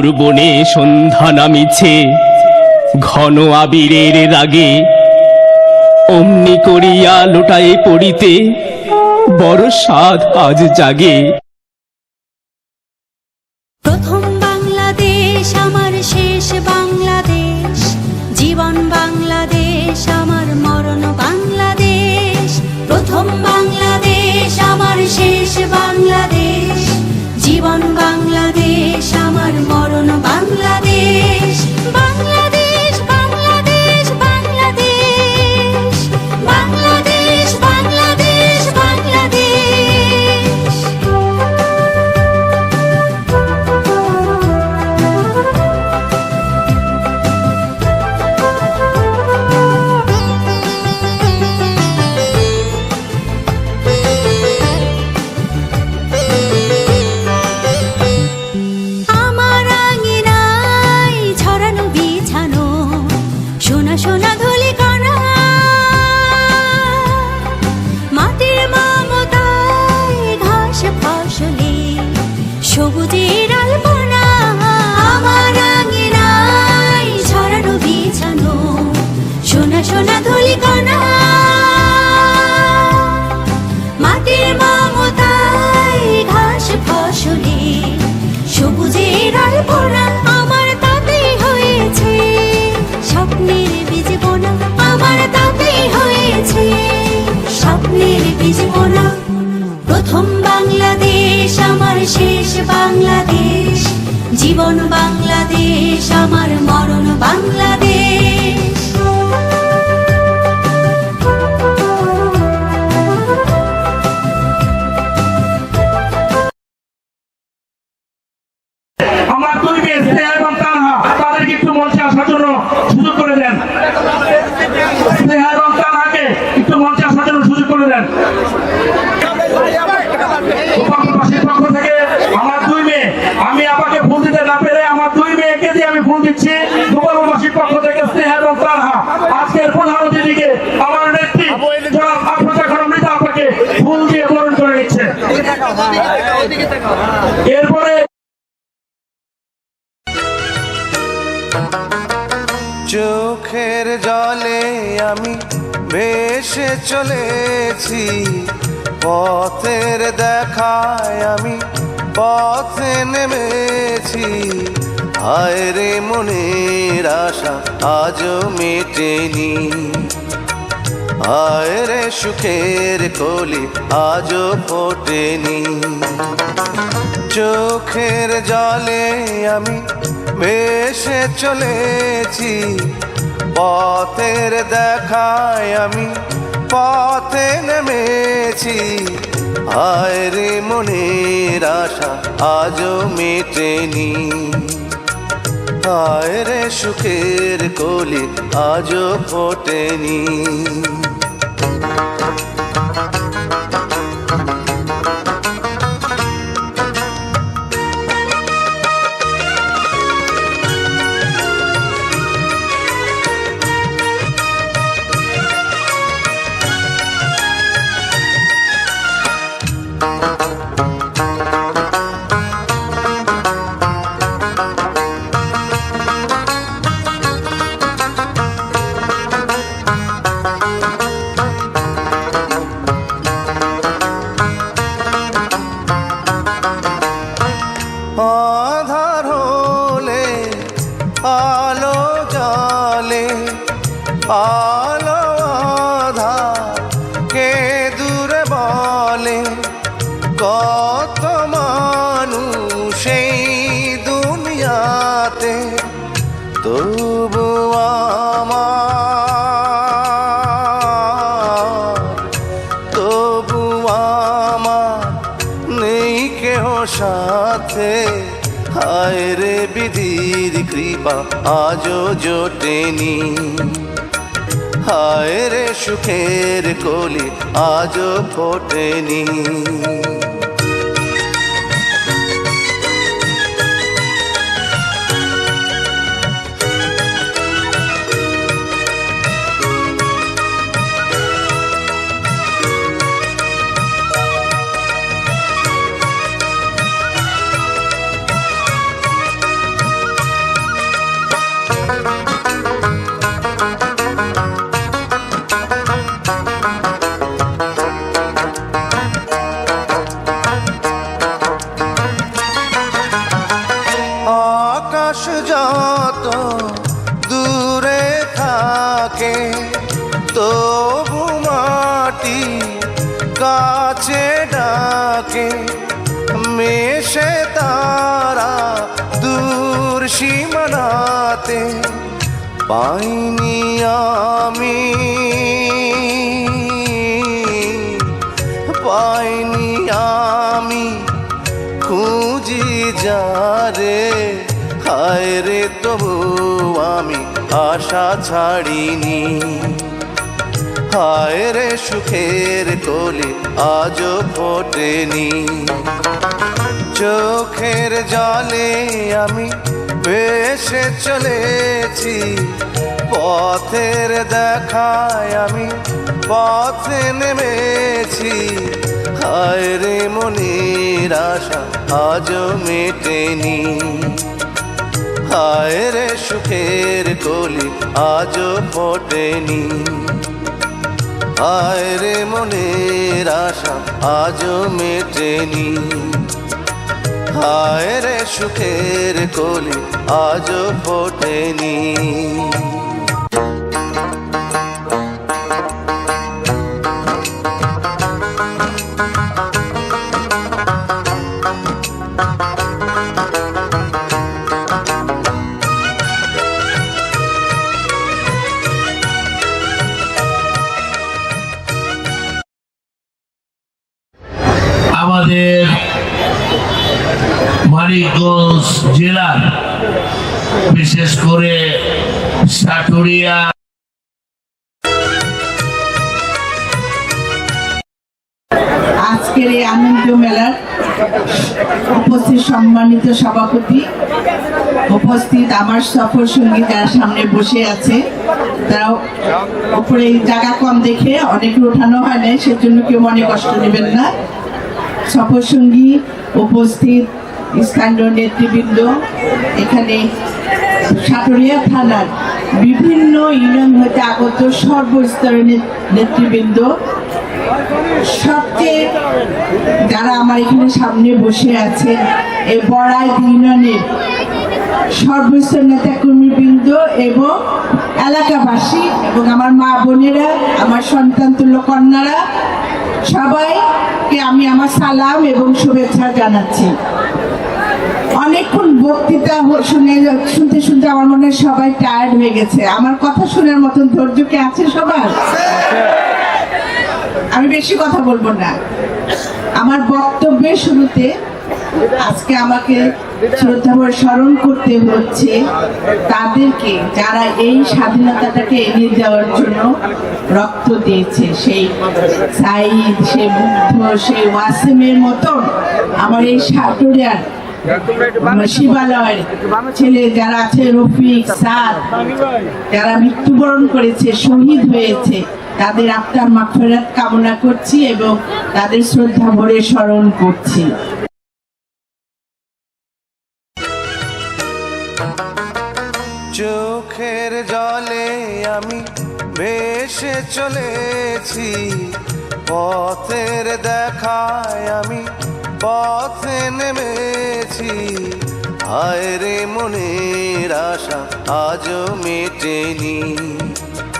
মধুর বনে সন্ধ্যা নামিছে, ঘন আবিরের রাগে অমনি করিয়া লোটায় পড়িতে বড় স্বাদ আজ জাগে। প্রথম বাংলাদেশ আমার শেষ বাংলাদেশ, জীবন বাংলাদেশ আমার মরণ বাংলাদেশ। প্রথম বাংলাদেশ আমার শেষ বাংলাদেশ, জীবন বাংলাদেশ আমার মরণ বাংলাদেশ। বাংলাদেশ বাংলাদেশ বাংলাদেশ, বাংলাদেশ বাংলাদেশ বাংলাদেশ। আমার আঙিনায় ছড়ানো বিছানো সোনা সোনা ধূলিকণা, মাটির মমতায় ঘাস ফসলে সবুজের আলপনা। আমার আঙিনায় ছড়ানো বিছানো সোনা সোনা ধূলিকণা, মাটির মমতায় ঘাস ফসলে সবুজের আলপনা। আমার তাতেই হয়েছে স্বপ্নের বীজ বোনা, আমার তাতেই হয়েছে স্বপ্নের বীজ বোনা। প্রথম বাংলাদেশ আমার শেষ বাংলাদেশ, জীবন বাংলাদেশ আমার মরণ বাংলাদেশ। আমার দুই মেয়ে স্নেহা এবং তানহা, তাদেরকে একটু মঞ্চে আসার জন্য সুযোগ করে দেন। স্নেহা এবং তানহাকে একটু মঞ্চে আসার জন্য সুযোগ করে দেন। গোপালগঞ্জবাসীর পক্ষ থেকে আমার দুই মেয়ে, আমি আপাকে ফুল দিতে না পেরে আমার দুই মেয়েকে দিয়ে আমি ফুল দিচ্ছি। গোপালগঞ্জবাসীর পক্ষ থেকে স্নেহা এবং তানহা আজকের প্রধান অতিথিকে আমার নেত্রী জনাব আফরোজা খানম মৃতা আপাকে ফুল দিয়ে বরণ করে নিচ্ছে। এরপরে চোখের জলে আমি ভেসে চলেছি, পথের দেখায় আমি পথে নেমেছি। হায় রে মনের আশা আজও মেটেনি, হায় রে সুখের কলি আজও ফোটেনি। চোখের জলে আমি ভেসে চলেছি, পথের দেখায় আমি পথে নেমেছি। হায় রে মনের আশা আজও মেটেনি, হায় রে সুখের কলি আজও ফোটেনি। আধার হলে আলো জ্বলে, আলো আধার কে দূরে বলে। কত মানুষ এই দুনিয়াতে, তবু আমার নেই কেহ সাথে। হায় রে বিধির কৃপা আজও জোটেনি, হায় রে সুখের কলি আজও ফোটেনি। ঘাটে পাইনি আমি, পাইনি আমি খুঁজি যারে, হায় রে তবু আমি আশা ছাড়িনি। হায় রে সুখের কলি আজও ফোটেনি, চোখের জলে আমি ভেসে চলেছি, পথের দেখায় আমি পথে নেমেছি। হায় রে মনের আশা আজও মেটেনি, হায় রে সুখের কলি আজও ফোটেনি। হায় রে মনের আশা আজও মেটেনি, হায় রে সুখের কলি আজও ফোটেনি। আমাদের মানিকগঞ্জ জেলার বিশেষ করে সাটুরিয়া আজকের এই আনন্দ মেলার উপস্থিত সম্মানিত সভাপতি, উপস্থিত আমার সফর সঙ্গী যারা সামনে বসে আছে, তারাও উপরে জায়গা কম দেখে অনেক ওঠানো হয় না, সেজন্য কেউ মনে কষ্ট নেবেন না। সফর সঙ্গী, উপস্থিত স্থানীয় নেতৃবৃন্দ, এখানে সাটুরিয়া থানার বিভিন্ন ইউনিয়ন হতে আগত সর্বস্তরের নেতৃবৃন্দ, সবচেয়ে যারা আমার এখানে সামনে বসে আছে এই বড়াই ইউনিয়নের সর্বস্তর নেতা কর্মীবৃন্দ এবং এলাকাবাসী এবং আমার মা বোনেরা, আমার সন্তান তুল্য কন্যারা, সবাইকে আমি আমার সালাম এবং শুভেচ্ছা জানাচ্ছি। অনেকক্ষণ বক্তৃতা শুনতে শুনতে আমার মনে হয় সবাই টায়ার্ড হয়ে গেছে। আমার কথা শোনার মতন ধৈর্য কি আছে সবার? আমি বেশি কথা বলবো না। আমার বক্তব্যের শুরুতে আজকে আমাকে শ্রদ্ধা ভরে স্মরণ করতে হচ্ছে তাদেরকে যারা এই স্বাধীনতাটাকে এগিয়ে যাওয়ার জন্য রক্ত দিয়েছে। সেই সাইদ, সেই মুগ্ধ, সেই ওয়াসিমের মতন আমার এই সাটুরিয়ার শিবালয়ের ছেলে যারা আছে, রফিক, সাদ, যারা মৃত্যুবরণ করেছে, শহীদ হয়েছে, তাদের আত্মার মাগফিরাত কামনা করছি এবং তাদের শ্রদ্ধা ভরে স্মরণ করছি। চোখের জলে আমি ভেসে চলেছি, পথের দেখায় আমি পথে নেমেছি। হায় রে মনের আশা আজও মেটেনি,